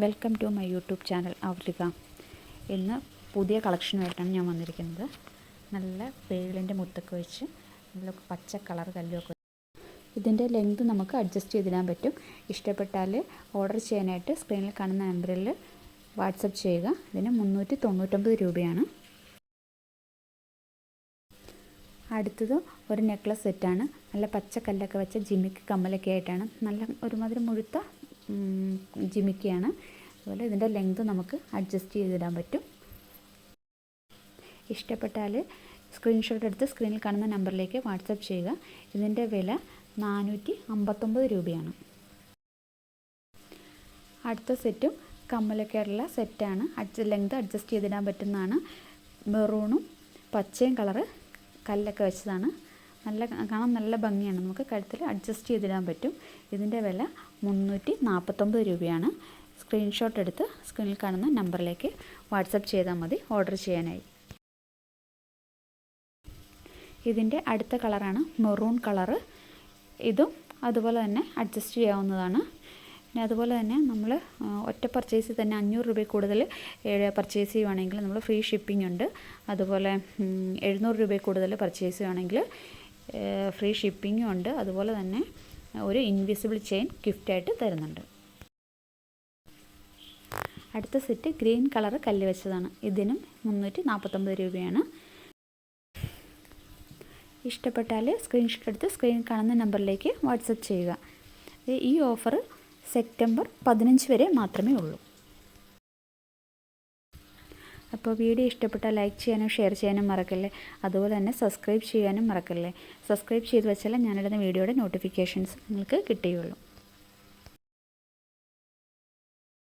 Welcome to my YouTube channel Aavruthika. ഇന്ന് പുതിയ കളക്ഷനുമായിട്ടാണ് ഞാൻ വന്നിരിക്കുന്നത്. നല്ല പേളിൻ്റെ മുത്തൊക്കെ വെച്ച് നല്ല പച്ച കളർ കല്ലുമൊക്കെ. ഇതിൻ്റെ ലെങ്ത് നമുക്ക് അഡ്ജസ്റ്റ് ചെയ്തിടാൻ പറ്റും. ഇഷ്ടപ്പെട്ടാൽ ഓർഡർ ചെയ്യാനായിട്ട് സ്ക്രീനിൽ കാണുന്ന നമ്പറിൽ വാട്സപ്പ് ചെയ്യുക. ഇതിന് 399 രൂപയാണ്. അടുത്തത് ഒരു നെക്ലസ് സെറ്റാണ്. നല്ല പച്ച കല്ലൊക്കെ വെച്ച ജിമിക്ക് കമ്മലൊക്കെ ആയിട്ടാണ്. നല്ല ഒരുമാതിരി മുഴുത്ത ജിമിക്കയാണ്. അതുപോലെ ഇതിൻ്റെ ലെങ്ത് നമുക്ക് അഡ്ജസ്റ്റ് ചെയ്തിടാൻ പറ്റും. ഇഷ്ടപ്പെട്ടാൽ സ്ക്രീൻഷോട്ട് എടുത്ത് സ്ക്രീനിൽ കാണുന്ന നമ്പറിലേക്ക് വാട്സപ്പ് ചെയ്യുക. ഇതിൻ്റെ വില 459 രൂപയാണ്. അടുത്ത സെറ്റും കമ്മലൊക്കെ ഉള്ള സെറ്റാണ്. ലെങ്ത് അഡ്ജസ്റ്റ് ചെയ്തിടാൻ പറ്റുന്നതാണ്. മെറൂണും പച്ചയും കളറ് കല്ലൊക്കെ വെച്ചതാണ്. കാണാൻ നല്ല ഭംഗിയാണ്. നമുക്ക് കഴുത്തിൽ അഡ്ജസ്റ്റ് ചെയ്തിടാൻ പറ്റും. ഇതിൻ്റെ വില 349 രൂപയാണ്. സ്ക്രീൻഷോട്ട് എടുത്ത് സ്ക്രീനിൽ കാണുന്ന നമ്പറിലേക്ക് വാട്സപ്പ് ചെയ്താൽ മതി ഓർഡർ ചെയ്യാനായി. ഇതിൻ്റെ അടുത്ത കളറാണ് മെറൂൺ കളറ്. ഇതും അതുപോലെ തന്നെ അഡ്ജസ്റ്റ് ചെയ്യാവുന്നതാണ്. പിന്നെ അതുപോലെ തന്നെ നമ്മൾ ഒറ്റ പർച്ചേസിൽ തന്നെ 500 രൂപയിൽ കൂടുതൽ പർച്ചേസ് ചെയ്യുവാണെങ്കിൽ നമ്മൾ ഫ്രീ ഷിപ്പിംഗ് ഉണ്ട്. അതുപോലെ 700 രൂപയിൽ കൂടുതൽ പർച്ചേസ് ചെയ്യുവാണെങ്കിൽ ഫ്രീ ഷിപ്പിങ്ങും ഉണ്ട്. അതുപോലെ തന്നെ ഒരു ഇൻവിസിബിൾ ചെയിൻ ഗിഫ്റ്റായിട്ട് തരുന്നുണ്ട്. അടുത്ത സെറ്റ് ഗ്രീൻ കളർ കല്ല് വെച്ചതാണ്. ഇതിനും 349 രൂപയാണ്. ഇഷ്ടപ്പെട്ടാൽ സ്ക്രീൻഷോട്ട് എടുത്ത് സ്ക്രീനിൽ കാണുന്ന നമ്പറിലേക്ക് വാട്സപ്പ് ചെയ്യുക. ഈ ഓഫർ സെപ്റ്റംബർ 15 വരെ മാത്രമേ ഉള്ളൂ. അപ്പോൾ വീഡിയോ ഇഷ്ടപ്പെട്ടാൽ ലൈക്ക് ചെയ്യാനും ഷെയർ ചെയ്യാനും മറക്കല്ലേ. അതുപോലെ തന്നെ സബ്സ്ക്രൈബ് ചെയ്യാനും മറക്കല്ലേ. സബ്സ്ക്രൈബ് ചെയ്ത് വെച്ചാൽ ഞാനിടുന്ന വീഡിയോയുടെ നോട്ടിഫിക്കേഷൻസ് നിങ്ങൾക്ക് കിട്ടുകയുള്ളൂ.